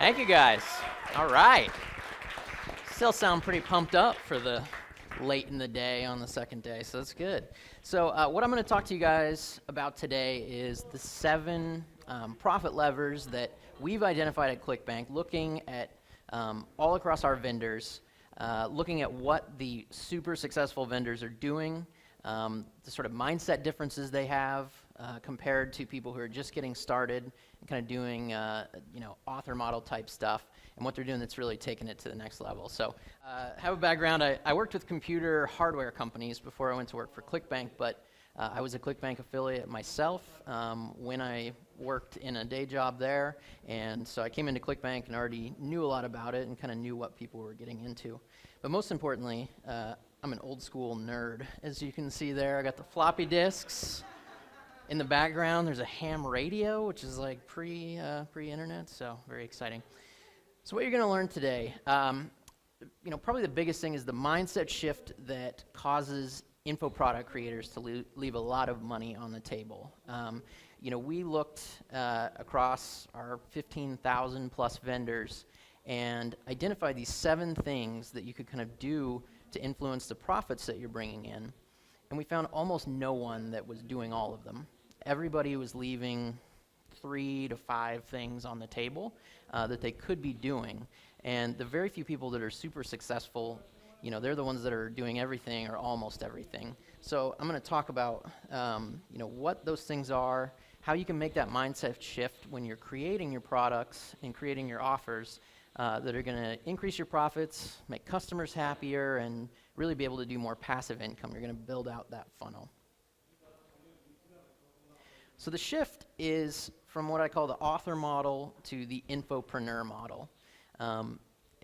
Thank you guys. All right. Still sound pretty pumped up for the late in the day on the second day, so that's good. So what I'm going to talk to you guys about today is the 7 profit levers that we've identified at ClickBank, looking at all across our vendors, looking at what the super successful vendors are doing, the sort of mindset differences they have compared to people who are just getting started and kind of doing author model type stuff, and what they're doing that's really taking it to the next level. So have a background. I worked with computer hardware companies before I went to work for ClickBank, but I was a ClickBank affiliate myself when I worked in a day job there, and so I came into ClickBank and already knew a lot about it and kind of knew what people were getting into. But most importantly, I'm an old school nerd. As you can see there, I got the floppy disks. In the background, there's a ham radio, which is like pre-internet, so very exciting. So what you're going to learn today, probably the biggest thing is the mindset shift that causes info product creators to leave a lot of money on the table. We looked across our 15,000 plus vendors and identified these 7 things that you could kind of do to influence the profits that you're bringing in. And we found almost no one that was doing all of them. Everybody was leaving 3 to 5 things on the table that they could be doing. And the very few people that are super successful, they're the ones that are doing everything or almost everything. So I'm going to talk about what those things are, how you can make that mindset shift when you're creating your products and creating your offers that are going to increase your profits, make customers happier, and really be able to do more passive income. You're going to build out that funnel. So the shift is from what I call the author model to the infopreneur model.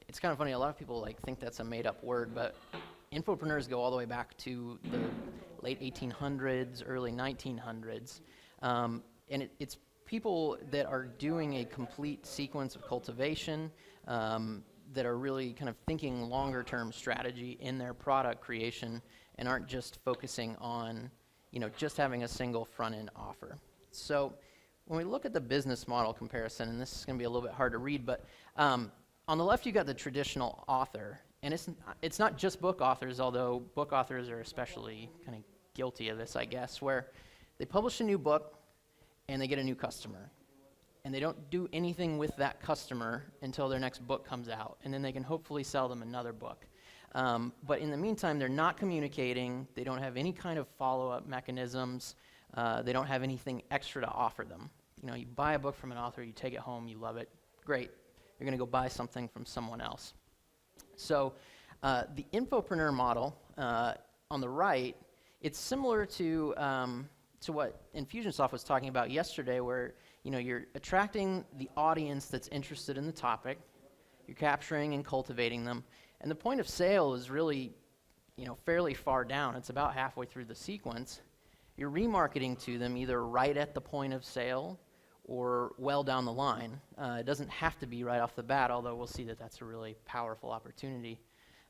It's kind of funny, a lot of people think that's a made-up word, but infopreneurs go all the way back to the late 1800s, early 1900s. And it's people that are doing a complete sequence of cultivation, that are really kind of thinking longer-term strategy in their product creation and aren't just focusing on just having a single front-end offer. So when we look at the business model comparison, and this is going to be a little bit hard to read, but on the left you got the traditional author, and it's not just book authors, although book authors are especially kind of guilty of this, I guess, where they publish a new book and they get a new customer. And they don't do anything with that customer until their next book comes out, and then they can hopefully sell them another book. But in the meantime, they're not communicating, they don't have any kind of follow-up mechanisms, they don't have anything extra to offer them. You buy a book from an author, you take it home, you love it, great. You're going to go buy something from someone else. So the infopreneur model on the right, it's similar to what Infusionsoft was talking about yesterday, where you're attracting the audience that's interested in the topic, you're capturing and cultivating them, and the point of sale is really fairly far down. It's about halfway through the sequence. You're remarketing to them either right at the point of sale or well down the line. It doesn't have to be right off the bat, although we'll see that that's a really powerful opportunity.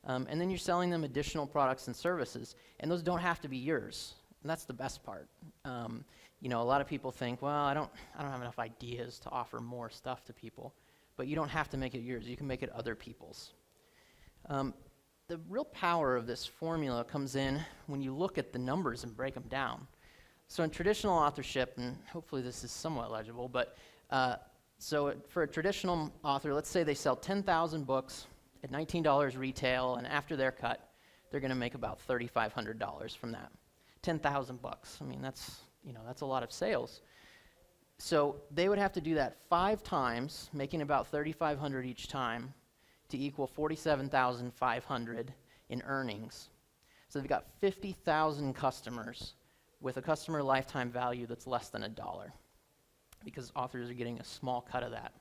And then you're selling them additional products and services, and those don't have to be yours. And that's the best part. A lot of people think, well, I don't have enough ideas to offer more stuff to people. But you don't have to make it yours. You can make it other people's. The real power of this formula comes in when you look at the numbers and break them down. So in traditional authorship, and hopefully this is somewhat legible, but so for a traditional author, let's say they sell 10,000 books at $19 retail, and after their cut, they're going to make about $3,500 from that. 10,000 bucks. I mean, that's a lot of sales. So they would have to do that 5 times, making about $3,500 each time, to equal $47,500 in earnings. So they've got 50,000 customers with a customer lifetime value that's less than $1, because authors are getting a small cut of that.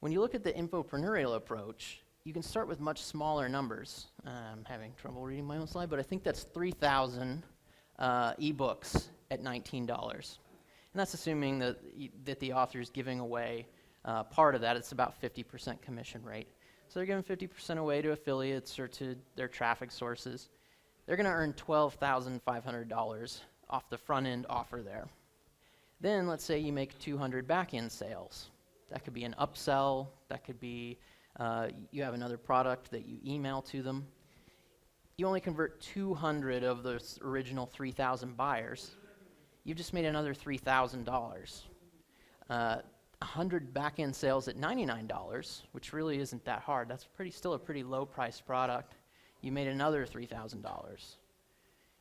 When you look at the infopreneurial approach, you can start with much smaller numbers. I'm having trouble reading my own slide, but I think that's 3,000 ebooks at $19. And that's assuming that the author is giving away part of that. It's about 50% commission rate. So they're giving 50% away to affiliates or to their traffic sources. They're going to earn $12,500 off the front end offer there. Then let's say you make 200 back end sales. That could be an upsell. That could be you have another product that you email to them. You only convert 200 of those original 3,000 buyers. You've just made another $3,000. 100 back-end sales at $99, which really isn't that hard. That's still a pretty low-priced product. You made another $3,000.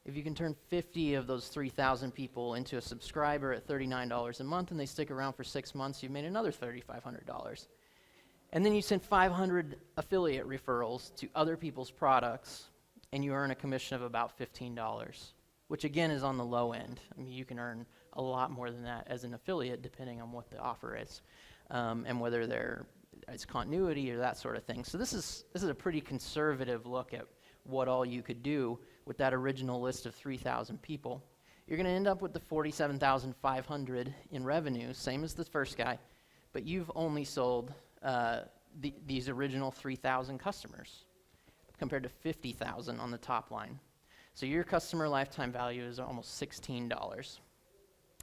If you can turn 50 of those 3,000 people into a subscriber at $39 a month and they stick around for 6 months, you've made another $3,500. And then you send 500 affiliate referrals to other people's products and you earn a commission of about $15, which again is on the low end. I mean, you can earn a lot more than that as an affiliate depending on what the offer is and whether it's continuity or that sort of thing. So this is a pretty conservative look at what all you could do with that original list of 3,000 people. You're going to end up with the $47,500 in revenue, same as the first guy, but you've only sold these original 3,000 customers compared to 50,000 on the top line. So your customer lifetime value is almost $16.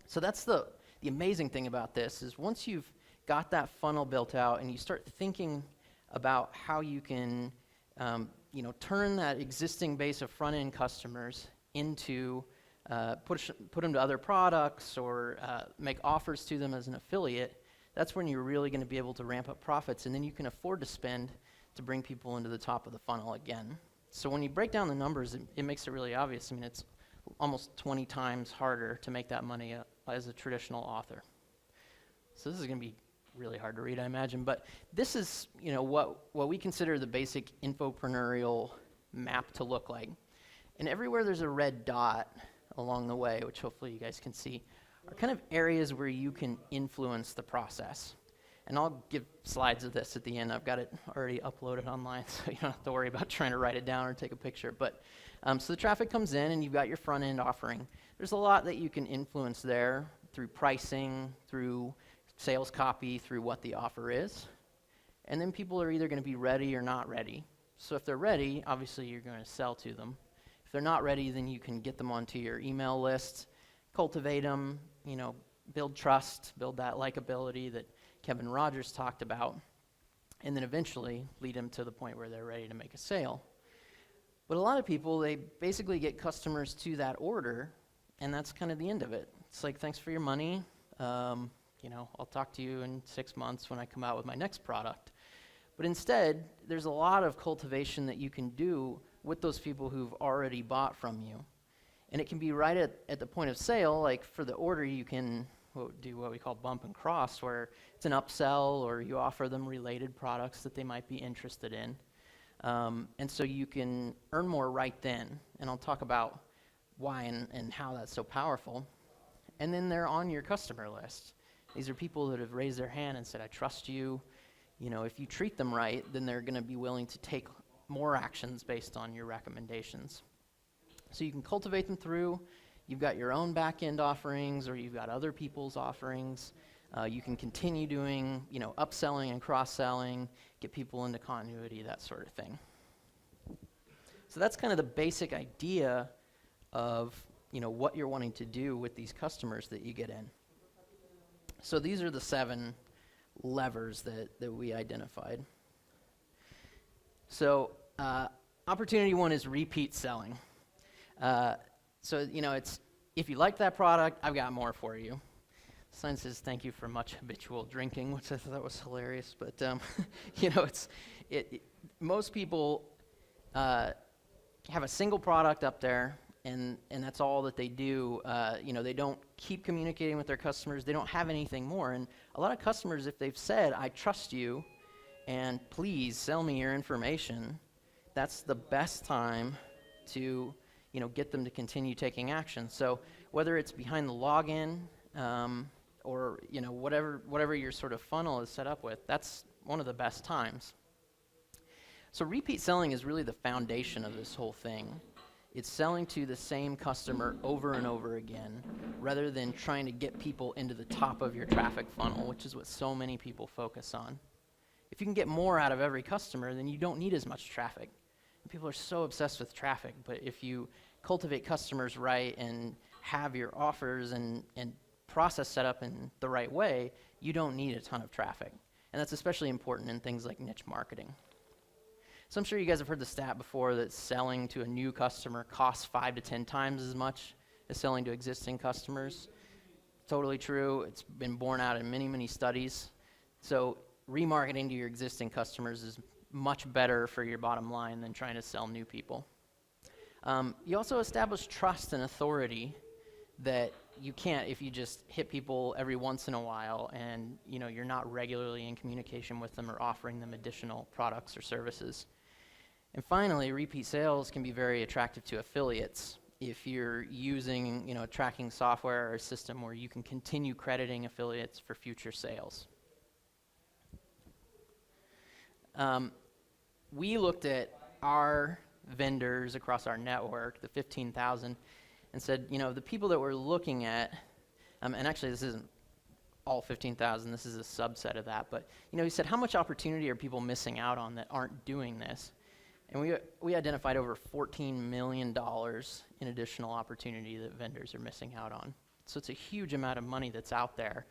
So that's the amazing thing about this is once you've got that funnel built out and you start thinking about how you can turn that existing base of front-end customers into put them to other products or make offers to them as an affiliate, that's when you're really going to be able to ramp up profits, and then you can afford to spend to bring people into the top of the funnel again. So when you break down the numbers, it makes it really obvious. I mean, it's almost 20 times harder to make that money as a traditional author. So this is going to be really hard to read, I imagine, but this is what we consider the basic infopreneurial map to look like. And everywhere there's a red dot along the way, which hopefully you guys can see, are kind of areas where you can influence the process. And I'll give slides of this at the end. I've got it already uploaded online, so you don't have to worry about trying to write it down or take a picture. But so the traffic comes in and you've got your front end offering. There's a lot that you can influence there through pricing, through sales copy, through what the offer is. And then people are either going to be ready or not ready. So if they're ready, obviously you're going to sell to them. If they're not ready, then you can get them onto your email list, cultivate them, build trust, build that likability that Kevin Rogers talked about, and then eventually lead them to the point where they're ready to make a sale. But a lot of people, they basically get customers to that order, and that's kind of the end of it. It's like, thanks for your money. I'll talk to you in 6 months when I come out with my next product. But instead, there's a lot of cultivation that you can do with those people who've already bought from you. And it can be right at the point of sale. Like for the order, you can do what we call bump and cross, where it's an upsell or you offer them related products that they might be interested in. And so you can earn more right then. And I'll talk about why and how that's so powerful. And then they're on your customer list. These are people that have raised their hand and said, I trust you. If you treat them right, then they're going to be willing to take more actions based on your recommendations. So you can cultivate them through. You've got your own back-end offerings or you've got other people's offerings. You can continue doing, upselling and cross-selling, get people into continuity, that sort of thing. So that's kind of the basic idea of, what you're wanting to do with these customers that you get in. So these are the 7 levers that we identified. So opportunity 1 is repeat selling. It's if you like that product, I've got more for you. Sign says thank you for much habitual drinking, which I thought was hilarious. But most people have a single product up there, and that's all that they do. They don't keep communicating with their customers. They don't have anything more. And a lot of customers, if they've said, I trust you, and please sell me your information, that's the best time to get them to continue taking action. So whether it's behind the login or whatever your sort of funnel is set up with, that's one of the best times. So repeat selling is really the foundation of this whole thing. It's selling to the same customer over and over again, rather than trying to get people into the top of your traffic funnel, which is what so many people focus on. If you can get more out of every customer, then you don't need as much traffic. And people are so obsessed with traffic, but if you cultivate customers right and have your offers and process set up in the right way, you don't need a ton of traffic. And that's especially important in things like niche marketing. So I'm sure you guys have heard the stat before that selling to a new customer costs 5 to 10 times as much as selling to existing customers. Totally true. It's been borne out in many, many studies. So remarketing to your existing customers is much better for your bottom line than trying to sell new people. You also establish trust and authority that you can't if you just hit people every once in a while and you're not regularly in communication with them or offering them additional products or services. And finally, repeat sales can be very attractive to affiliates if you're using tracking software or a system where you can continue crediting affiliates for future sales. We looked at our vendors across our network, the 15,000, and said, the people that we're looking at, and actually this isn't all 15,000, this is a subset of that, but he said, how much opportunity are people missing out on that aren't doing this? And we identified over $14 million in additional opportunity that vendors are missing out on. So it's a huge amount of money that's out there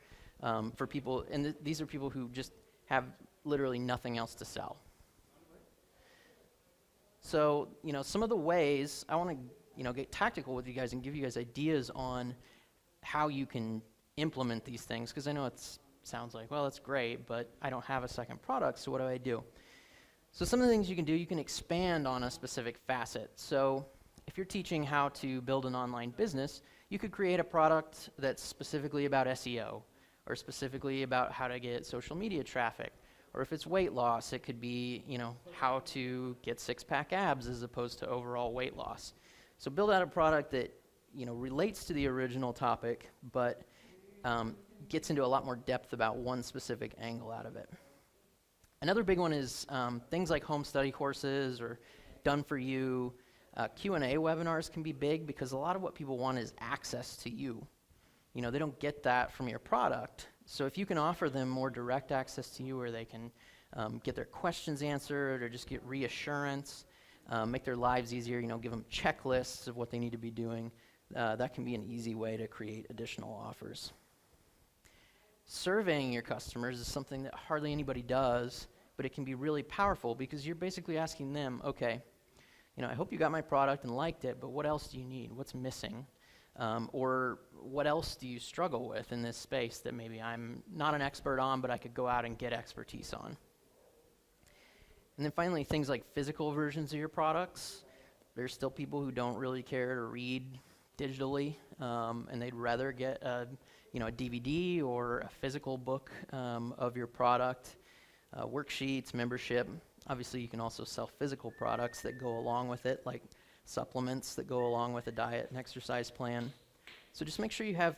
for people, and these are people who just have literally nothing else to sell. So, some of the ways, I want to, get tactical with you guys and give you guys ideas on how you can implement these things, because I know it sounds like, well, that's great, but I don't have a second product, so what do I do? So some of the things you can do, you can expand on a specific facet. So if you're teaching how to build an online business, you could create a product that's specifically about SEO, or specifically about how to get social media traffic. Or if it's weight loss, it could be, how to get six-pack abs as opposed to overall weight loss. So build out a product that, relates to the original topic, but gets into a lot more depth about one specific angle out of it. Another big one is things like home study courses or done-for-you. Q&A webinars can be big because a lot of what people want is access to you. They don't get that from your product. So if you can offer them more direct access to you where they can get their questions answered or just get reassurance, make their lives easier, give them checklists of what they need to be doing, that can be an easy way to create additional offers. Surveying your customers is something that hardly anybody does, but it can be really powerful because you're basically asking them, okay, I hope you got my product and liked it, but what else do you need? What's missing? Or what else do you struggle with in this space that maybe I'm not an expert on, but I could go out and get expertise on? And then finally, things like physical versions of your products. There's still people who don't really care to read digitally, and they'd rather get a DVD or a physical book of your product, worksheets, membership. Obviously, you can also sell physical products that go along with it, like supplements that go along with a diet and exercise plan. So just make sure you have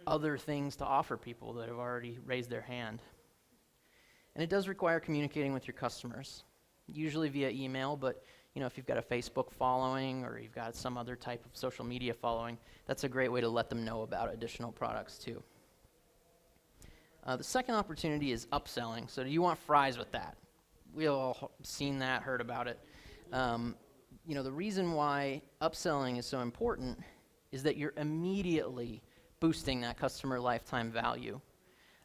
other things to offer people that have already raised their hand. And it does require communicating with your customers, usually via email, but if you've got a Facebook following or you've got some other type of social media following, that's a great way to let them know about additional products too. The second opportunity is upselling. So do you want fries with that? We've all seen that, heard about it. The reason why upselling is so important is that you're immediately boosting that customer lifetime value.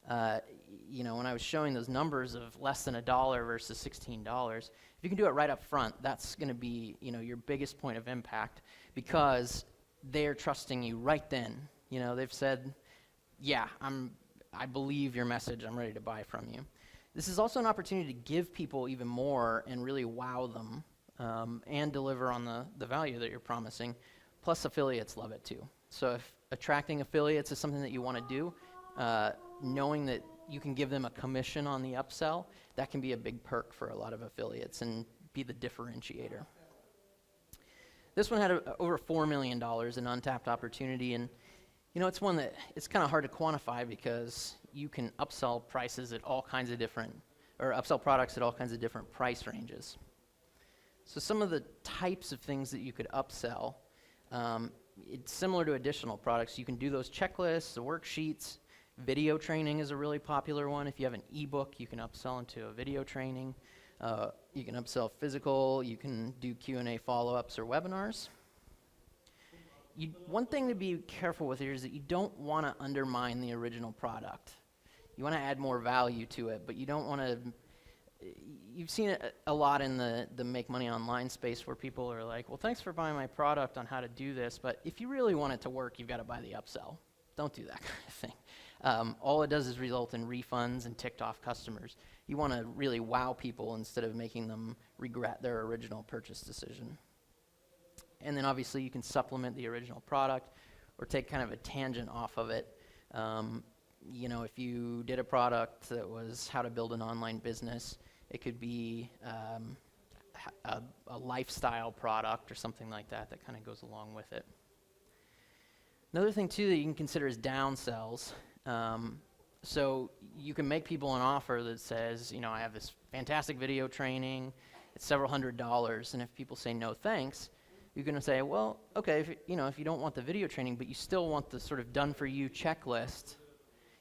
When I was showing those numbers of less than $1 versus $16, if you can do it right up front, that's going to be, your biggest point of impact because they're trusting you right then. They've said, yeah, I believe your message, I'm ready to buy from you. This is also an opportunity to give people even more and really wow them and deliver on the value that you're promising. Plus, affiliates love it too. So if attracting affiliates is something that you want to do, knowing that you can give them a commission on the upsell, that can be a big perk for a lot of affiliates and be the differentiator. This one had over $4 million in untapped opportunity, and it's one that it's kind of hard to quantify because you can upsell prices at all kinds of different, or upsell products at all kinds of different price ranges. So some of the types of things that you could upsell, it's similar to additional products. You can do those checklists, the worksheets. Video training is a really popular one. If you have an ebook, you can upsell into a video training. You can upsell physical. You can do Q&A follow-ups or webinars. One thing to be careful with here is that you don't want to undermine the original product. You want to add more value to it, but you don't want to. You've seen it a lot in the make money online space where people are like, well, thanks for buying my product on how to do this, but if you really want it to work, you've got to buy the upsell. Don't do that kind of thing. All it does is result in refunds and ticked off customers. You want to really wow people instead of making them regret their original purchase decision. And then obviously you can supplement the original product or take kind of a tangent off of it. You know, if you did a product that was how to build an online business, it could be a lifestyle product or something like that that kind of goes along with it. Another thing too that you can consider is downsells. So you can make people an offer that says, you know, I have this fantastic video training, it's several $100s, and if people say no thanks, you're going to say, well, okay, if you don't want the video training, but you still want the sort of done for you checklist,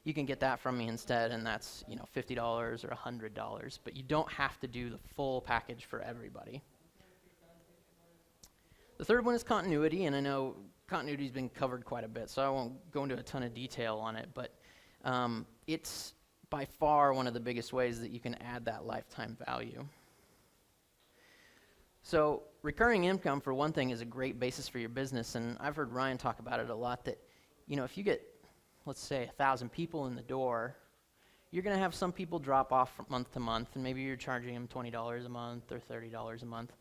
you can get that from me instead, and that's, you know, $50 or $100, but you don't have to do the full package for everybody. The third one is continuity, and I know continuity's been covered quite a bit, so I won't go into a ton of detail on it, but it's by far one of the biggest ways that you can add that lifetime value. So recurring income, for one thing, is a great basis for your business, and I've heard Ryan talk about it a lot, that, you know, if you get, let's say, 1,000 people in the door, you're going to have some people drop off from month to month, and maybe you're charging them $20 a month or $30 a month.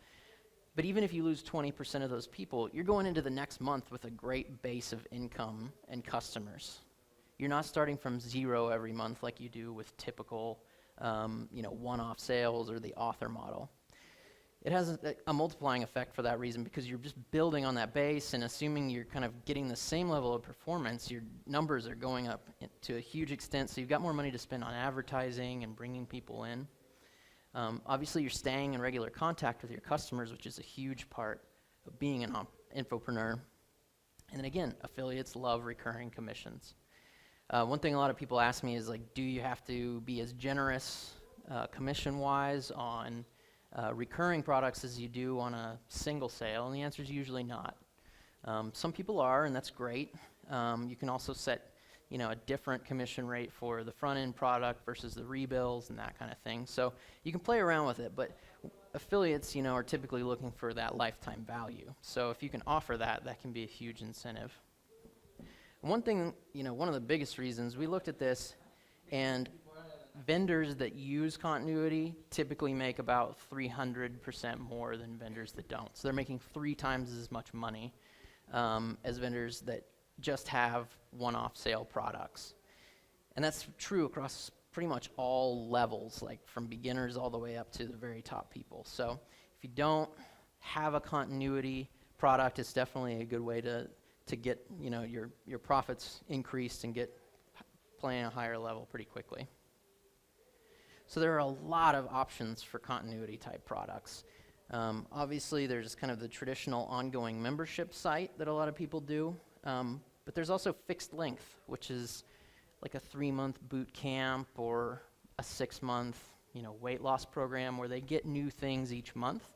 But even if you lose 20% of those people, you're going into the next month with a great base of income and customers. You're not starting from zero every month like you do with typical, you know, one-off sales or the author model. It has a multiplying effect for that reason, because you're just building on that base, and assuming you're kind of getting the same level of performance, your numbers are going up to a huge extent, so you've got more money to spend on advertising and bringing people in. Obviously, you're staying in regular contact with your customers, which is a huge part of being an infopreneur. And then again, affiliates love recurring commissions. One thing a lot of people ask me is, like, do you have to be as generous commission-wise on recurring products as you do on a single sale? And the answer is usually not. Some people are, and that's great. You can also set, you know, a different commission rate for the front-end product versus the rebills and that kind of thing. So you can play around with it, but affiliates, you know, are typically looking for that lifetime value. So if you can offer that, that can be a huge incentive. One thing, you know, one of the biggest reasons, we looked at this, and vendors that use continuity typically make about 300% more than vendors that don't. So they're making 3 times as much money as vendors that just have one-off sale products. And that's true across pretty much all levels, like from beginners all the way up to the very top people. So if you don't have a continuity product, it's definitely a good way to get, you know, your profits increased and get playing a higher level pretty quickly. So there are a lot of options for continuity type products. Obviously, there's kind of the traditional ongoing membership site that a lot of people do, but there's also fixed length, which is like a 3-month boot camp or a 6-month, you know, weight loss program where they get new things each month,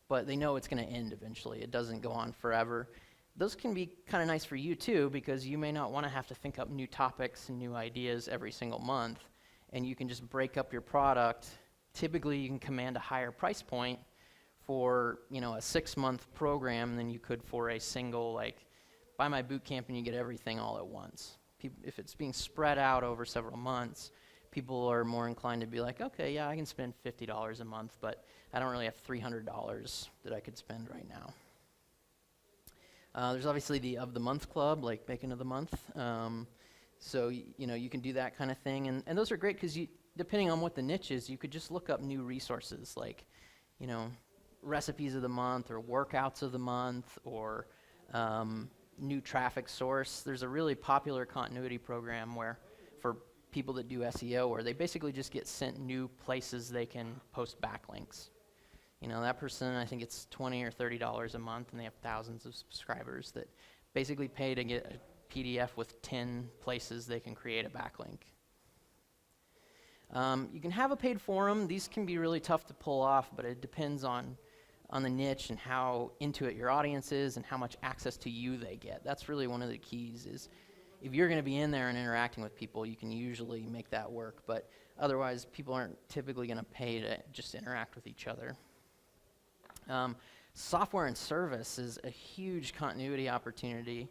but they know it's going to end eventually. It doesn't go on forever. Those can be kind of nice for you too, because you may not want to have to think up new topics and new ideas every single month, and you can just break up your product. Typically, you can command a higher price point for, you know, a 6-month program than you could for a single, like, buy my boot camp and you get everything all at once. If it's being spread out over several months, people are more inclined to be like, okay, yeah, I can spend $50 a month, but I don't really have $300 that I could spend right now. There's obviously the of the month club, like bacon of the month. So, you know, you can do that kind of thing. And those are great because depending on what the niche is, you could just look up new resources like, you know, recipes of the month or workouts of the month or new traffic source. There's a really popular continuity program where for people that do SEO where they basically just get sent new places they can post backlinks. You know, that person, I think it's $20 or $30 a month, and they have thousands of subscribers that basically pay to get a PDF with 10 places they can create a backlink. You can have a paid forum. These can be really tough to pull off, but it depends on the niche and how into it your audience is and how much access to you they get. That's really one of the keys is if you're going to be in there and interacting with people, you can usually make that work. But otherwise, people aren't typically going to pay to just interact with each other. Software and service is a huge continuity opportunity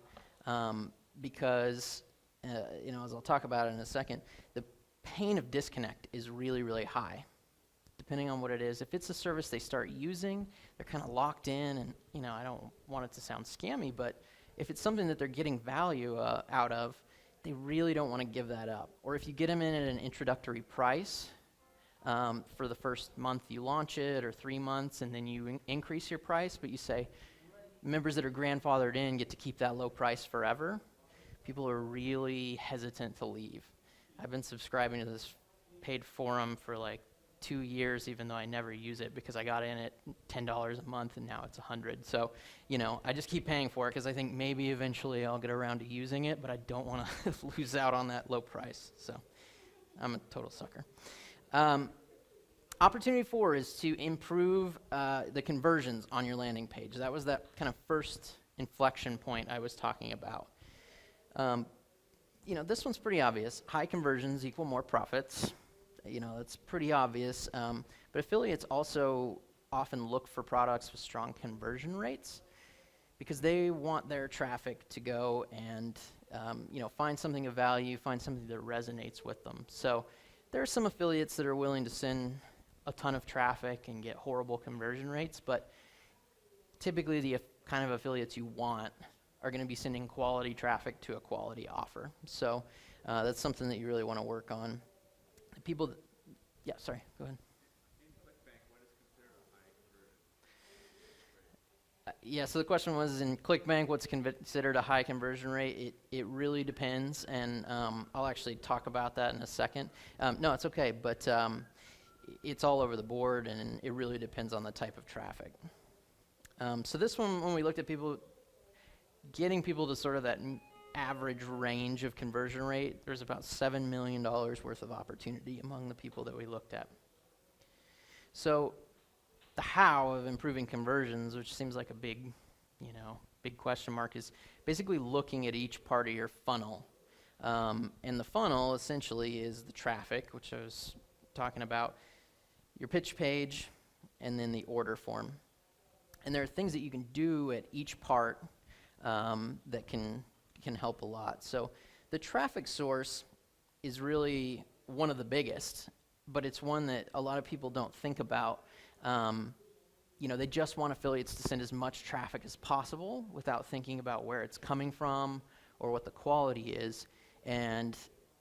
because, as I'll talk about in a second, the pain of disconnect is really, really high, depending on what it is. If it's a service they start using, they're kind of locked in, and I don't want it to sound scammy, but if it's something that they're getting value out of, they really don't want to give that up. Or if you get them in at an introductory price for the first month you launch it, or 3 months, and then you increase your price, but you say members that are grandfathered in get to keep that low price forever, people are really hesitant to leave. I've been subscribing to this paid forum for like 2 years, even though I never use it, because I got in at $10 a month and now it's $100. So, I just keep paying for it because I think maybe eventually I'll get around to using it, but I don't want to lose out on that low price. So I'm a total sucker. Opportunity 4 is to improve the conversions on your landing page. That was that kind of first inflection point I was talking about. This one's pretty obvious. High conversions equal more profits. That's pretty obvious. But affiliates also often look for products with strong conversion rates because they want their traffic to go and find something of value, find something that resonates with them. So there are some affiliates that are willing to send a ton of traffic and get horrible conversion rates, but typically the kind of affiliates you want are going to be sending quality traffic to a quality offer. So that's something that you really want to work on. People, yeah, sorry, go ahead. Yeah, so the question was, in ClickBank, what's considered a high conversion rate? It really depends, and I'll actually talk about that in a second. No, it's okay, but it's all over the board, and it really depends on the type of traffic. So this one, when we looked at people, getting people to sort of that average range of conversion rate, there's about $7 million worth of opportunity among the people that we looked at. So the how of improving conversions, which seems like a big question mark, is basically looking at each part of your funnel. And the funnel essentially is the traffic, which I was talking about, your pitch page, and then the order form. And there are things that you can do at each part that can help a lot. So the traffic source is really one of the biggest, but it's one that a lot of people don't think about. They just want affiliates to send as much traffic as possible without thinking about where it's coming from or what the quality is. And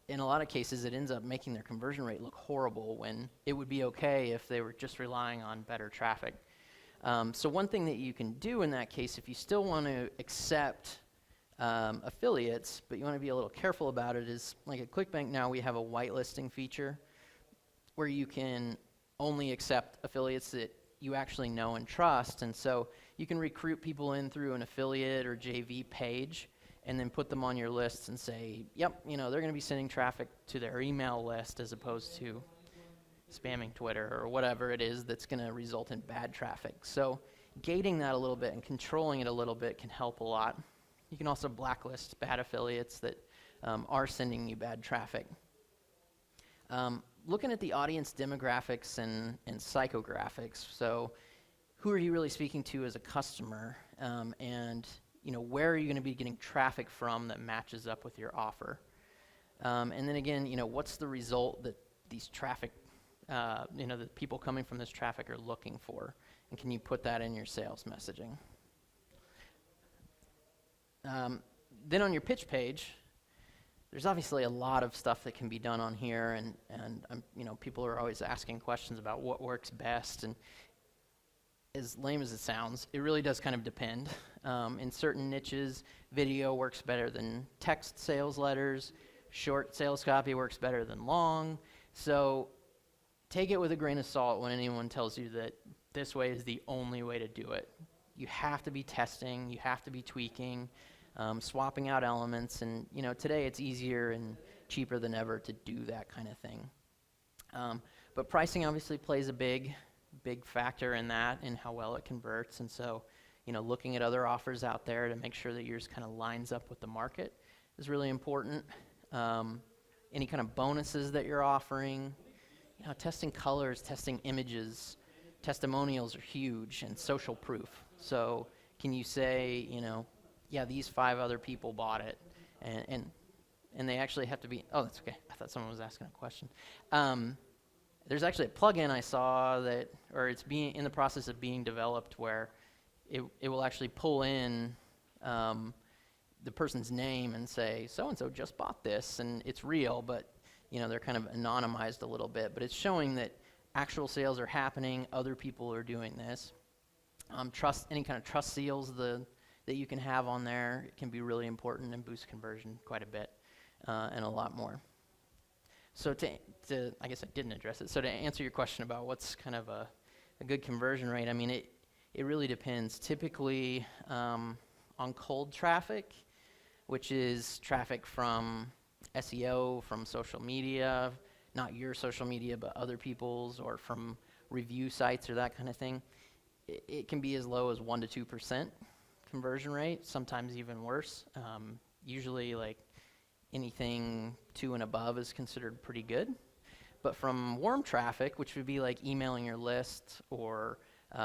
in a lot of cases, it ends up making their conversion rate look horrible when it would be okay if they were just relying on better traffic. So one thing that you can do in that case, if you still want to accept affiliates, but you want to be a little careful about it, is like at ClickBank now we have a whitelisting feature where you can only accept affiliates that you actually know and trust. And so you can recruit people in through an affiliate or JV page and then put them on your lists and say, yep, they're going to be sending traffic to their email list as opposed to spamming Twitter or whatever it is that's going to result in bad traffic. So gating that a little bit and controlling it a little bit can help a lot. You can also blacklist bad affiliates that are sending you bad traffic. Looking at the audience demographics and psychographics, so who are you really speaking to as a customer, and where are you going to be getting traffic from that matches up with your offer? And then again, what's the result that these traffic, the people coming from this traffic are looking for, and can you put that in your sales messaging? Then on your pitch page, there's obviously a lot of stuff that can be done on here, and people are always asking questions about what works best, and as lame as it sounds, it really does kind of depend. In certain niches, video works better than text sales letters, short sales copy works better than long, so take it with a grain of salt when anyone tells you that this way is the only way to do it. You have to be testing, you have to be tweaking, swapping out elements, and today it's easier and cheaper than ever to do that kind of thing. But pricing obviously plays a big factor in that, and how well it converts, and so looking at other offers out there to make sure that yours kind of lines up with the market is really important. Any kind of bonuses that you're offering, testing colors, testing images, testimonials are huge, and social proof. So can you say, yeah, these 5 other people bought it, and they actually have to be, oh, that's okay. I thought someone was asking a question. There's actually a plugin I saw that, or it's in the process of being developed, where it will actually pull in the person's name and say, so-and-so just bought this, and it's real, but they're kind of anonymized a little bit, but it's showing that actual sales are happening, other people are doing this. Any kind of trust seals that you can have on there can be really important and boost conversion quite a bit, and a lot more. So I guess I didn't address it. So to answer your question about what's kind of a good conversion rate, I mean, it really depends. Typically, on cold traffic, which is traffic from SEO, from social media, not your social media, but other people's, or from review sites or that kind of thing, it can be as low as 1% to 2% conversion rate, sometimes even worse. Usually, like, anything 2 and above is considered pretty good. But from warm traffic, which would be like emailing your list, or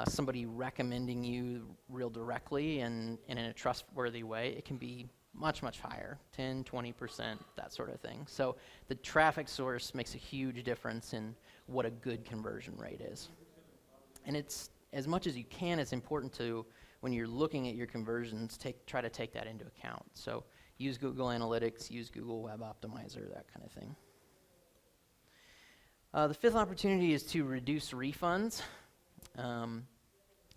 somebody recommending you real directly and in a trustworthy way, it can be much, much higher, 10, 20%, that sort of thing. So the traffic source makes a huge difference in what a good conversion rate is. And it's, as much as you can, it's important to, when you're looking at your conversions, try to take that into account. So use Google Analytics, use Google Web Optimizer, that kind of thing. The 5th opportunity is to reduce refunds.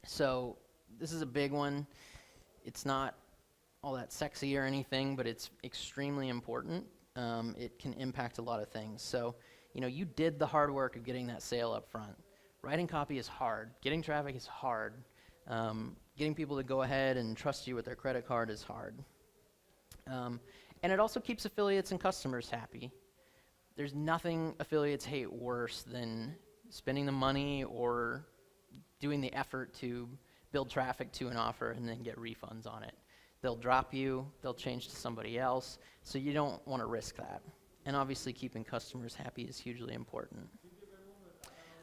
So this is a big one. It's not all that sexy or anything, but it's extremely important. It can impact a lot of things. So, you did the hard work of getting that sale up front. Writing copy is hard. Getting traffic is hard. Getting people to go ahead and trust you with their credit card is hard. And it also keeps affiliates and customers happy. There's nothing affiliates hate worse than spending the money or doing the effort to build traffic to an offer and then get refunds on it. They'll drop you, they'll change to somebody else, so you don't want to risk that. And obviously keeping customers happy is hugely important.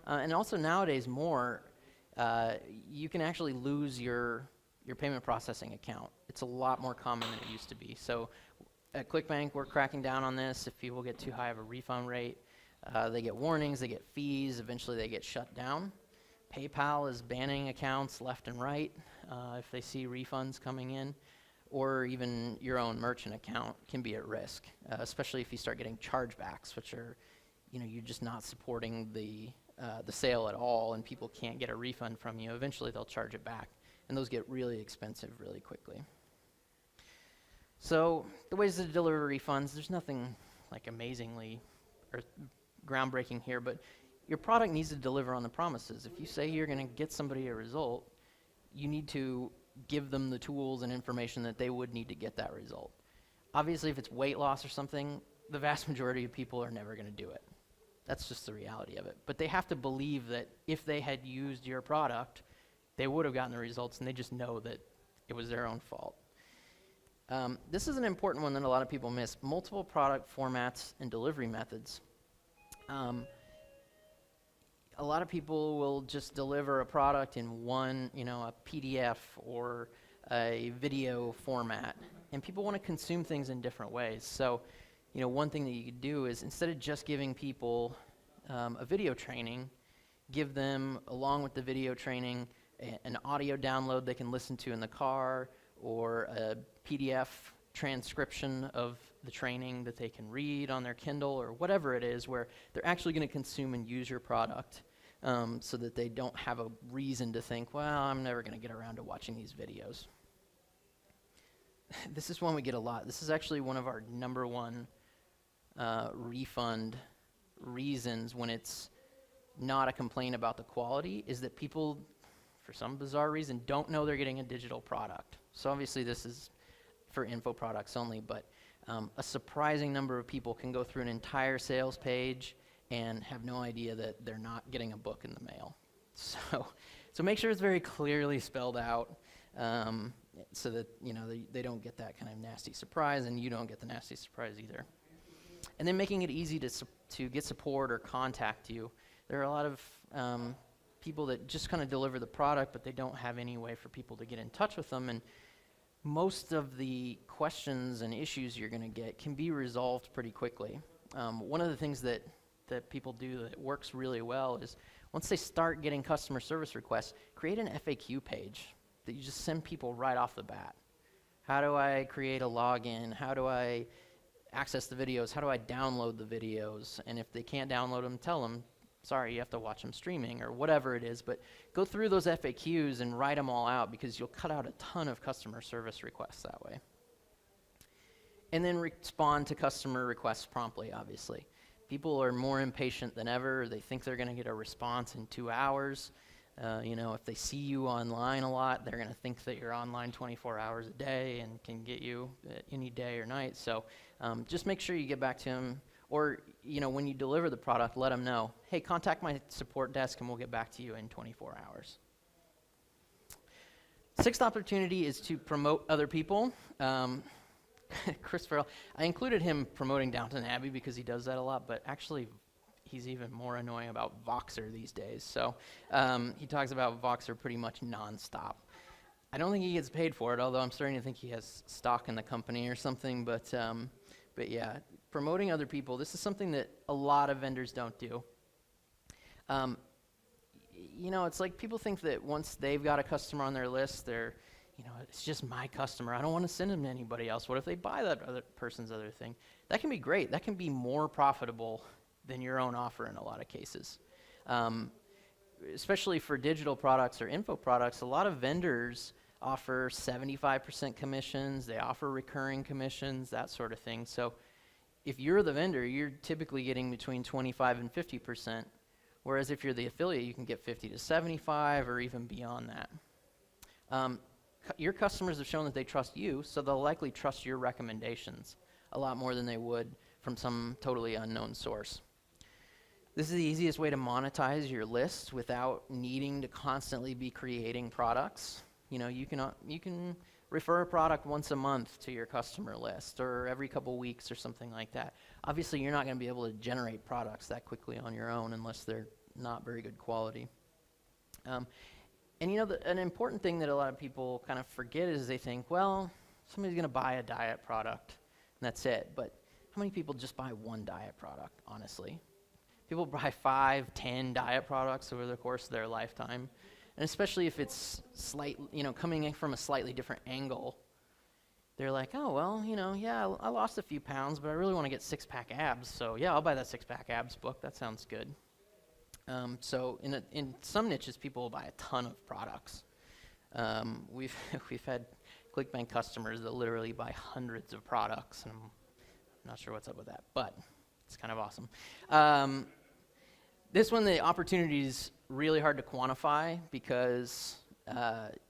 And also nowadays you can actually lose your payment processing account. It's a lot more common than it used to be. So at ClickBank, we're cracking down on this. If people get too high of a refund rate, they get warnings, they get fees, eventually they get shut down. PayPal is banning accounts left and right if they see refunds coming in, or even your own merchant account can be at risk, especially if you start getting chargebacks, which are, you're just not supporting the sale at all, and people can't get a refund from you. Eventually they'll charge it back, and those get really expensive really quickly. So the ways to deliver refunds, there's nothing like amazingly or groundbreaking here, but your product needs to deliver on the promises. If you say you're going to get somebody a result, you need to give them the tools and information that they would need to get that result. Obviously, if it's weight loss or something, the vast majority of people are never going to do it. That's just the reality of it. But they have to believe that if they had used your product, they would have gotten the results, and they just know that it was their own fault. This is an important one that a lot of people miss. Multiple product formats and delivery methods. A lot of people will just deliver a product in one, a PDF or a video format, and people want to consume things in different ways. So, one thing that you could do is, instead of just giving people a video training, give them, along with the video training, an audio download they can listen to in the car, or a PDF transcription of the training that they can read on their Kindle, or whatever it is, where they're actually going to consume and use your product, so that they don't have a reason to think, well, I'm never going to get around to watching these videos. This is one we get a lot. This is actually one of our number one refund reasons when it's not a complaint about the quality, is that people, for some bizarre reason, don't know they're getting a digital product. So obviously this is for info products only, but a surprising number of people can go through an entire sales page and have no idea that they're not getting a book in the mail. So make sure it's very clearly spelled out. so that, they don't get that kind of nasty surprise, and you don't get the nasty surprise either. And then making it easy to get support or contact you. There are a lot of people that just kind of deliver the product, but they don't have any way for people to get in touch with them. And most of the questions and issues you're going to get can be resolved pretty quickly. One of the things that people do that works really well is once they start getting customer service requests, create an FAQ page that you just send people right off the bat. How do I create a login? How do I access the videos? How do I download the videos? And if they can't download them, tell them, sorry, you have to watch them streaming or whatever it is. But go through those FAQs and write them all out, because you'll cut out a ton of customer service requests that way. And then respond to customer requests promptly, obviously. People are more impatient than ever. They think they're going to get a response in 2 hours. If they see you online a lot, they're going to think that you're online 24 hours a day and can get you any day or night. So just make sure you get back to them. Or, when you deliver the product, let them know, hey, contact my support desk and we'll get back to you in 24 hours. Sixth opportunity is to promote other people. Chris Farrell, I included him promoting Downton Abbey because he does that a lot, but actually he's even more annoying about Voxer these days. So he talks about Voxer pretty much nonstop. I don't think he gets paid for it, although I'm starting to think he has stock in the company or something. But yeah, promoting other people, this is something that a lot of vendors don't do. It's like people think that once they've got a customer on their list, it's just my customer. I don't want to send them to anybody else. What if they buy that other person's other thing? That can be great. That can be more profitable than your own offer in a lot of cases. Especially for digital products or info products, a lot of vendors offer 75% commissions. They offer recurring commissions, that sort of thing. So if you're the vendor, you're typically getting between 25 and 50%, whereas if you're the affiliate, you can get 50 to 75 or even beyond that. Your customers have shown that they trust you, so they'll likely trust your recommendations a lot more than they would from some totally unknown source. This is the easiest way to monetize your list without needing to constantly be creating products. You can refer a product once a month to your customer list or every couple weeks or something like that. Obviously, you're not going to be able to generate products that quickly on your own unless they're not very good quality. An important thing that a lot of people kind of forget is they think, well, somebody's going to buy a diet product, and that's it. But how many people just buy one diet product, honestly? People buy 5, 10 diet products over the course of their lifetime. And especially if it's coming in from a slightly different angle, they're like, oh, well, yeah, I lost a few pounds, but I really want to get 6-pack abs. So, yeah, I'll buy that 6-pack abs book. That sounds good. So in some niches, people will buy a ton of products. We've had ClickBank customers that literally buy hundreds of products, and I'm not sure what's up with that, but it's kind of awesome. This one, the opportunity is really hard to quantify because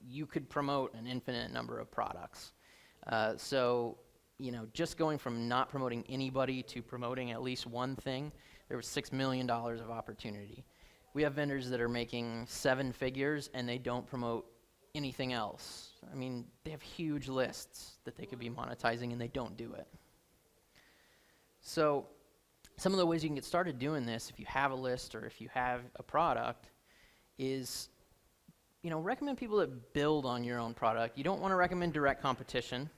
you could promote an infinite number of products. Just going from not promoting anybody to promoting at least one thing, there was $6 million of opportunity. We have vendors that are making 7 figures and they don't promote anything else. I mean, they have huge lists that they could be monetizing and they don't do it. So some of the ways you can get started doing this, if you have a list or if you have a product, is recommend people that build on your own product. You don't want to recommend direct competition,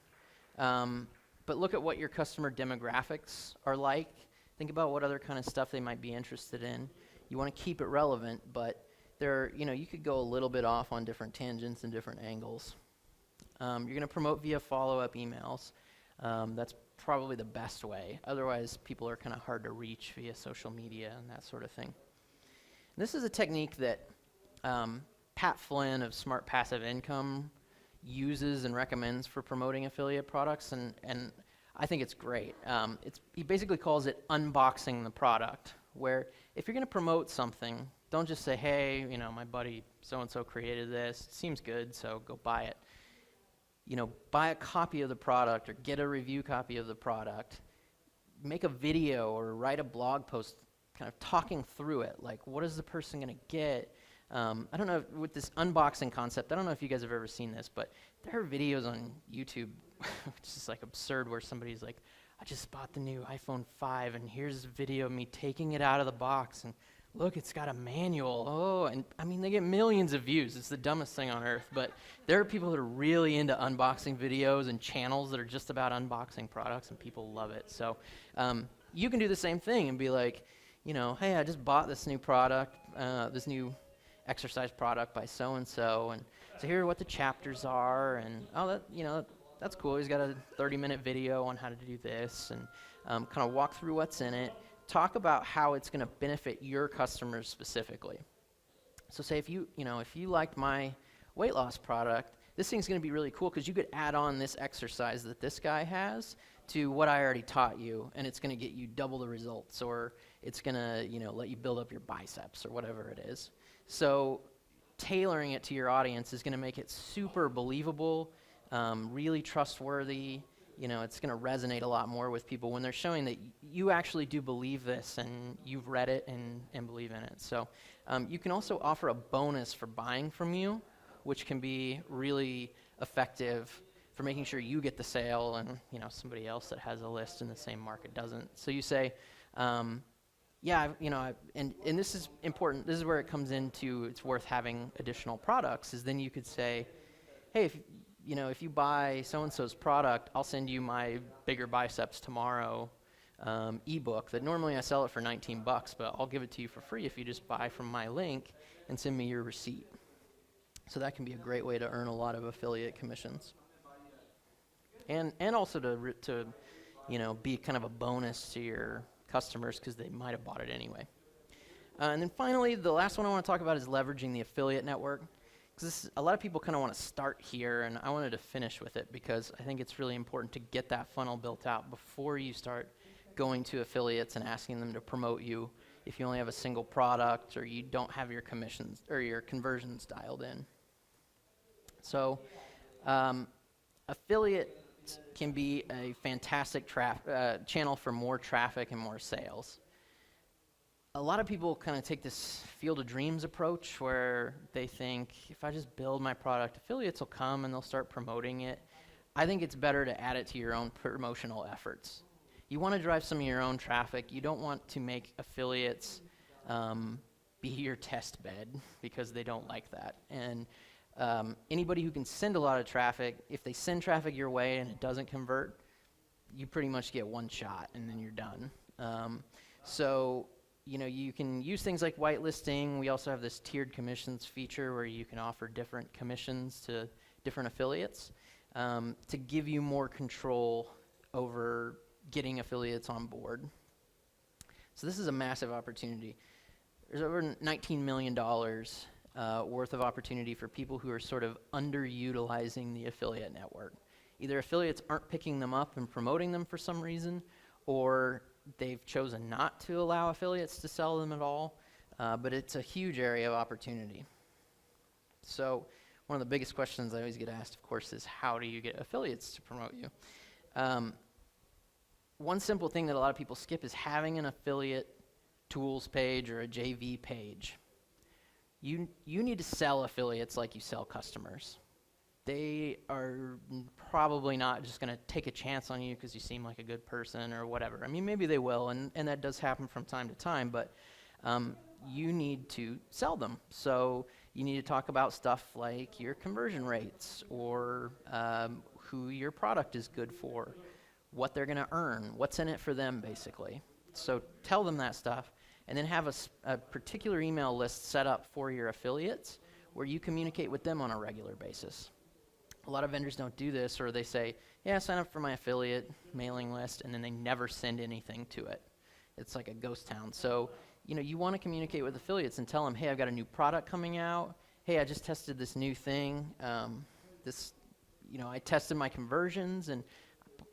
but look at what your customer demographics are like. Think about what other kind of stuff they might be interested in. You want to keep it relevant, but you could go a little bit off on different tangents and different angles. You're going to promote via follow-up emails. That's probably the best way. Otherwise, people are kind of hard to reach via social media and that sort of thing. And this is a technique that Pat Flynn of Smart Passive Income uses and recommends for promoting affiliate products, and I think it's great. He basically calls it unboxing the product, where if you're going to promote something, don't just say, hey, my buddy so-and-so created this, it seems good, so go buy it. Buy a copy of the product or get a review copy of the product. Make a video or write a blog post kind of talking through it, like what is the person going to get? I don't know, with this unboxing concept, I don't know if you guys have ever seen this, but there are videos on YouTube, which is like absurd, where somebody's like, I just bought the new iPhone 5, and here's a video of me taking it out of the box, and look, it's got a manual. Oh, and I mean, they get millions of views. It's the dumbest thing on earth, but there are people that are really into unboxing videos and channels that are just about unboxing products, and people love it. So you can do the same thing and be like, you know, hey, I just bought this new product, this new exercise product by so-and-so, and so here are what the chapters are, and oh, that, you know, that's cool. He's got a 30-minute video on how to do this, and kind of walk through what's in it. Talk about how it's going to benefit your customers specifically. So say if you liked my weight loss product, this thing's going to be really cool because you could add on this exercise that this guy has to what I already taught you, and it's going to get you double the results, or it's going to, you know, let you build up your biceps or whatever it is. So tailoring it to your audience is going to make it super believable, really trustworthy. You know, it's going to resonate a lot more with people when they're showing that you actually do believe this and you've read it and believe in it. So you can also offer a bonus for buying from you, which can be really effective for making sure you get the sale and, you know, somebody else that has a list in the same market doesn't. So you say, yeah, you know, and this is important. This is where it comes into it's worth having additional products, is then you could say, hey, if you buy so-and-so's product, I'll send you my Bigger Biceps Tomorrow ebook that normally I sell it for $19, but I'll give it to you for free if you just buy from my link and send me your receipt. So that can be a great way to earn a lot of affiliate commissions. And also to you know, be kind of a bonus to your customers because they might have bought it anyway. And then finally, the last one I want to talk about is leveraging the affiliate network. Because a lot of people kind of want to start here, and I wanted to finish with it because I think it's really important to get that funnel built out before you start going to affiliates and asking them to promote you if you only have a single product or you don't have your commissions or your conversions dialed in. So affiliate can be a fantastic channel for more traffic and more sales. A lot of people kind of take this field of dreams approach where they think, if I just build my product, affiliates will come and they'll start promoting it. I think it's better to add it to your own promotional efforts. You want to drive some of your own traffic. You don't want to make affiliates be your test bed because they don't like that. And anybody who can send a lot of traffic, if they send traffic your way and it doesn't convert, you pretty much get one shot and then you're done. So, you know, you can use things like whitelisting. We also have this tiered commissions feature where you can offer different commissions to different affiliates to give you more control over getting affiliates on board. So this is a massive opportunity. There's over $19 million worth of opportunity for people who are sort of underutilizing the affiliate network. Either affiliates aren't picking them up and promoting them for some reason, or they've chosen not to allow affiliates to sell them at all, but it's a huge area of opportunity. So one of the biggest questions I always get asked, of course, is how do you get affiliates to promote you? One simple thing that a lot of people skip is having an affiliate tools page or a JV page. You need to sell affiliates like you sell customers. They are probably not just going to take a chance on you because you seem like a good person or whatever. I mean, maybe they will, and that does happen from time to time, but you need to sell them. So you need to talk about stuff like your conversion rates or who your product is good for, what they're going to earn, what's in it for them, basically. So tell them that stuff, and then have a particular email list set up for your affiliates where you communicate with them on a regular basis. A lot of vendors don't do this, or they say, yeah, sign up for my affiliate mailing list, and then they never send anything to it. It's like a ghost town. So, you know, you want to communicate with affiliates and tell them, hey, I've got a new product coming out. Hey, I just tested this new thing. I tested my conversions, and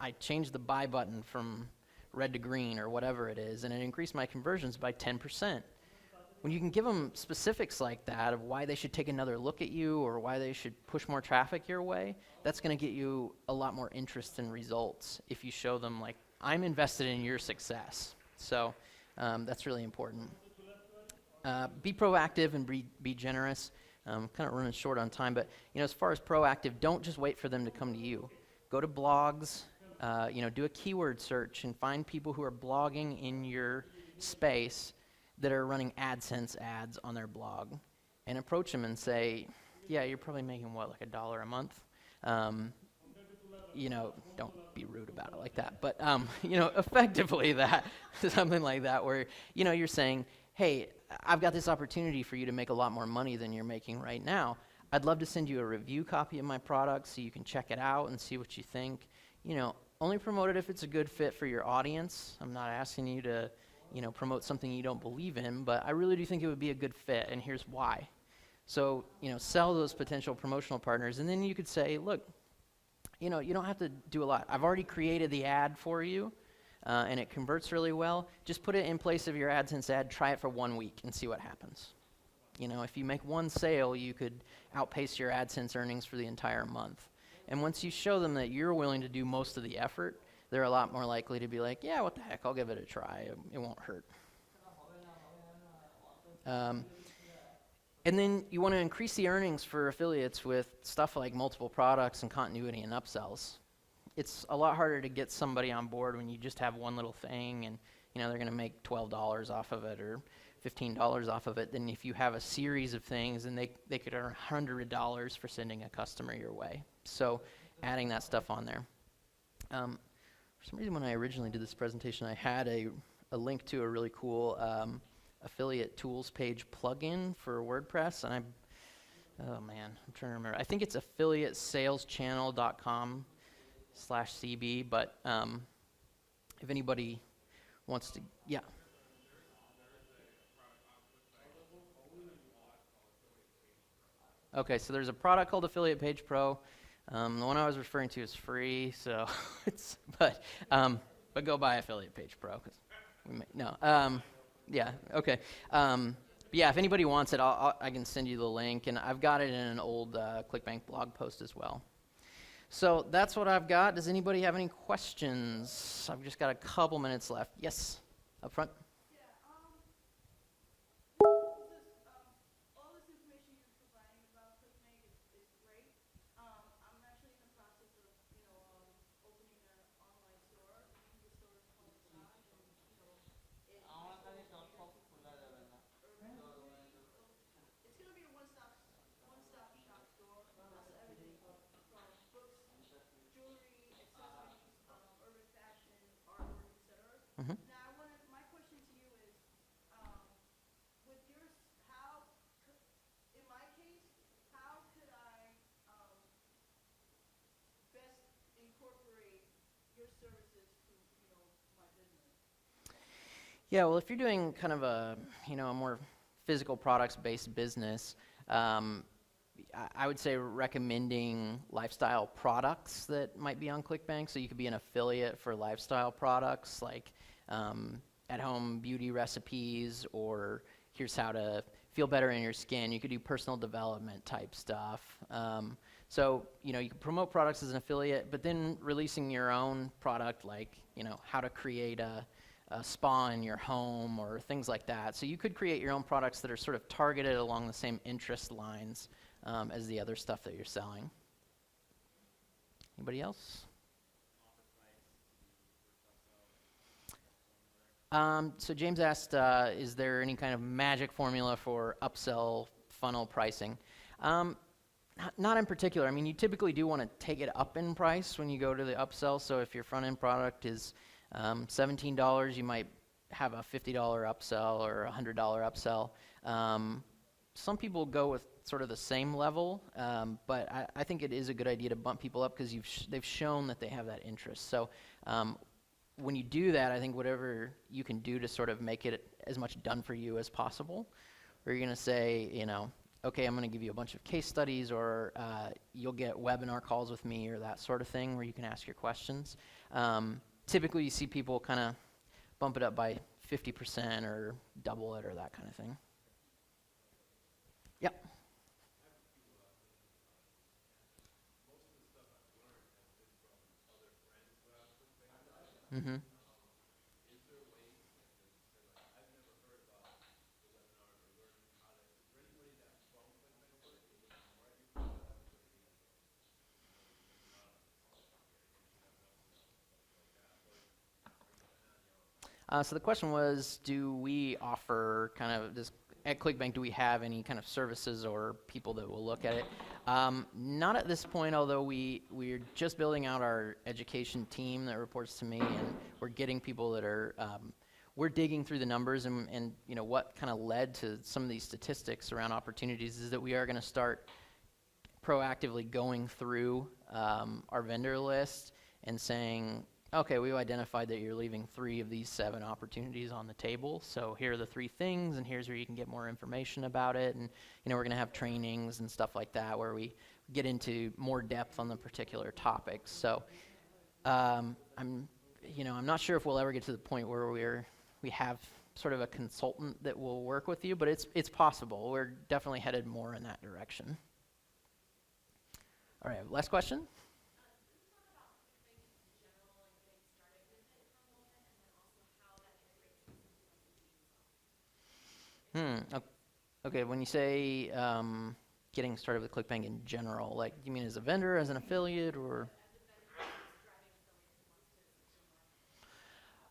I changed the buy button from red to green or whatever it is, and it increased my conversions by 10%. When you can give them specifics like that of why they should take another look at you or why they should push more traffic your way, that's going to get you a lot more interest and results if you show them, like, I'm invested in your success. So that's really important. Be proactive and be generous. Kind of running short on time, but as far as proactive, don't just wait for them to come to you. Go to blogs, do a keyword search and find people who are blogging in your space that are running AdSense ads on their blog, and approach them and say, yeah, you're probably making what, like $1 a month? Don't be rude about it like that, but effectively that, something like that, where you're saying, hey, I've got this opportunity for you to make a lot more money than you're making right now. I'd love to send you a review copy of my product so you can check it out and see what you think. Only promote it if it's a good fit for your audience. I'm not asking you to, promote something you don't believe in, but I really do think it would be a good fit, and here's why. So, sell those potential promotional partners, and then you could say, look, you don't have to do a lot. I've already created the ad for you, and it converts really well. Just put it in place of your AdSense ad, try it for 1 week, and see what happens. If you make one sale, you could outpace your AdSense earnings for the entire month. And once you show them that you're willing to do most of the effort, they're a lot more likely to be like, yeah, what the heck, I'll give it a try. It won't hurt. And then you want to increase the earnings for affiliates with stuff like multiple products and continuity and upsells. It's a lot harder to get somebody on board when you just have one little thing and they're going to make $12 off of it or $15 off of it than if you have a series of things and they could earn $100 for sending a customer your way. So adding that stuff on there. For some reason when I originally did this presentation I had a link to a really cool affiliate tools page plugin for WordPress, and I'm trying to remember. I think it's affiliatesalechannel.com/CB, but if anybody wants to, yeah. Okay, so there's a product called Affiliate Page Pro. The one I was referring to is free, so but go buy Affiliate Page Pro, 'cause yeah, okay. Yeah, if anybody wants it, I can send you the link, and I've got it in an old ClickBank blog post as well. So that's what I've got. Does anybody have any questions? I've just got a couple minutes left. Yes, up front. Mm-hmm. Yeah, well, if you're doing kind of a more physical products-based business, I would say recommending lifestyle products that might be on ClickBank. So you could be an affiliate for lifestyle products like at-home beauty recipes, or here's how to feel better in your skin. You could do personal development type stuff. So you can promote products as an affiliate, but then releasing your own product like how to create a spa in your home or things like that. So you could create your own products that are sort of targeted along the same interest lines as the other stuff that you're selling. Anybody else? So James asked, is there any kind of magic formula for upsell funnel pricing? Not in particular. I mean, you typically do want to take it up in price when you go to the upsell. So if your front-end product is $17, you might have a $50 upsell or a $100 upsell. Some people go with sort of the same level, but I think it is a good idea to bump people up because they've shown that they have that interest. So when you do that, I think whatever you can do to sort of make it as much done for you as possible, or you're going to say, okay, I'm going to give you a bunch of case studies, or you'll get webinar calls with me, or that sort of thing where you can ask your questions. Typically, you see people kind of bump it up by 50% or double it or that kind of thing. Yep. Mm-hmm. So the question was, do we offer kind of this, at ClickBank, do we have any kind of services or people that will look at it? Not at this point, although we're just building out our education team that reports to me, and we're getting people that are, we're digging through the numbers, and you know, what kind of led to some of these statistics around opportunities is that we are going to start proactively going through our vendor list and saying, okay, we've identified that you're leaving 3 of these 7 opportunities on the table. So here are the 3 things, and here's where you can get more information about it. And you know, we're going to have trainings and stuff like that where we get into more depth on the particular topics. So I'm not sure if we'll ever get to the point where we have sort of a consultant that will work with you, but it's possible. We're definitely headed more in that direction. All right, last question. Okay, when you say getting started with ClickBank in general, like, do you mean as a vendor, as an affiliate, or?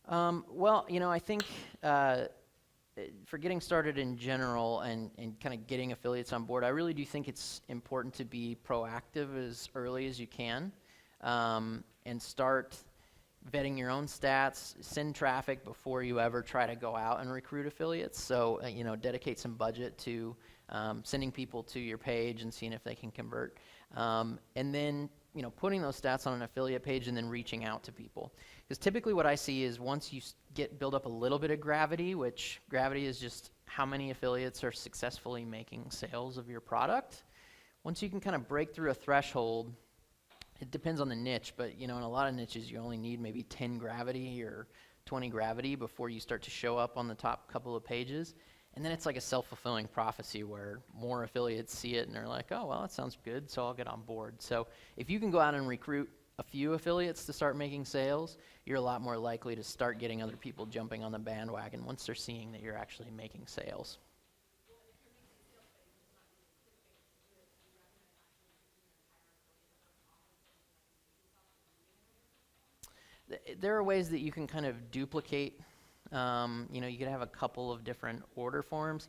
Well, you know, I think for getting started in general and kind of getting affiliates on board, I really do think it's important to be proactive as early as you can, and start vetting your own stats, send traffic before you ever try to go out and recruit affiliates. So, you know, dedicate some budget to sending people to your page and seeing if they can convert. And then, you know, putting those stats on an affiliate page and then reaching out to people. Because typically what I see is once you build up a little bit of gravity, which gravity is just how many affiliates are successfully making sales of your product. Once you can kind of break through a threshold, it depends on the niche, but you know, in a lot of niches you only need maybe 10 gravity or 20 gravity before you start to show up on the top couple of pages. And then it's like a self-fulfilling prophecy where more affiliates see it and they're like, oh, well, that sounds good, so I'll get on board. So if you can go out and recruit a few affiliates to start making sales, you're a lot more likely to start getting other people jumping on the bandwagon once they're seeing that you're actually making sales. There are ways that you can kind of duplicate. You know, you could have a couple of different order forms.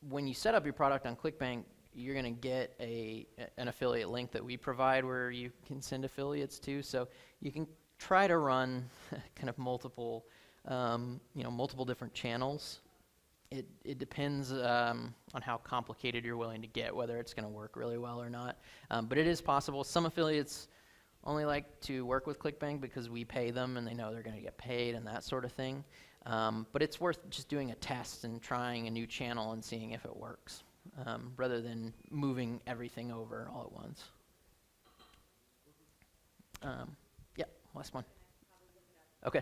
When you set up your product on ClickBank, you're going to get an affiliate link that we provide where you can send affiliates to. So you can try to run kind of multiple different channels. It depends on how complicated you're willing to get, whether it's going to work really well or not. But it is possible. Some affiliates only like to work with ClickBank because we pay them and they know they're going to get paid and that sort of thing. But it's worth just doing a test and trying a new channel and seeing if it works, rather than moving everything over all at once. Yeah, last one. Okay.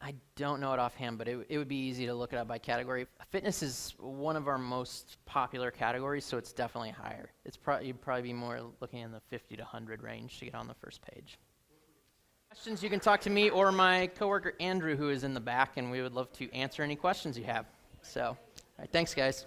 I don't know it offhand, but it would be easy to look it up by category. Fitness is one of our most popular categories, so it's definitely higher. You'd probably be more looking in the 50 to 100 range to get on the first page. Questions, you can talk to me or my coworker Andrew, who is in the back, and we would love to answer any questions you have. So, all right, thanks, guys.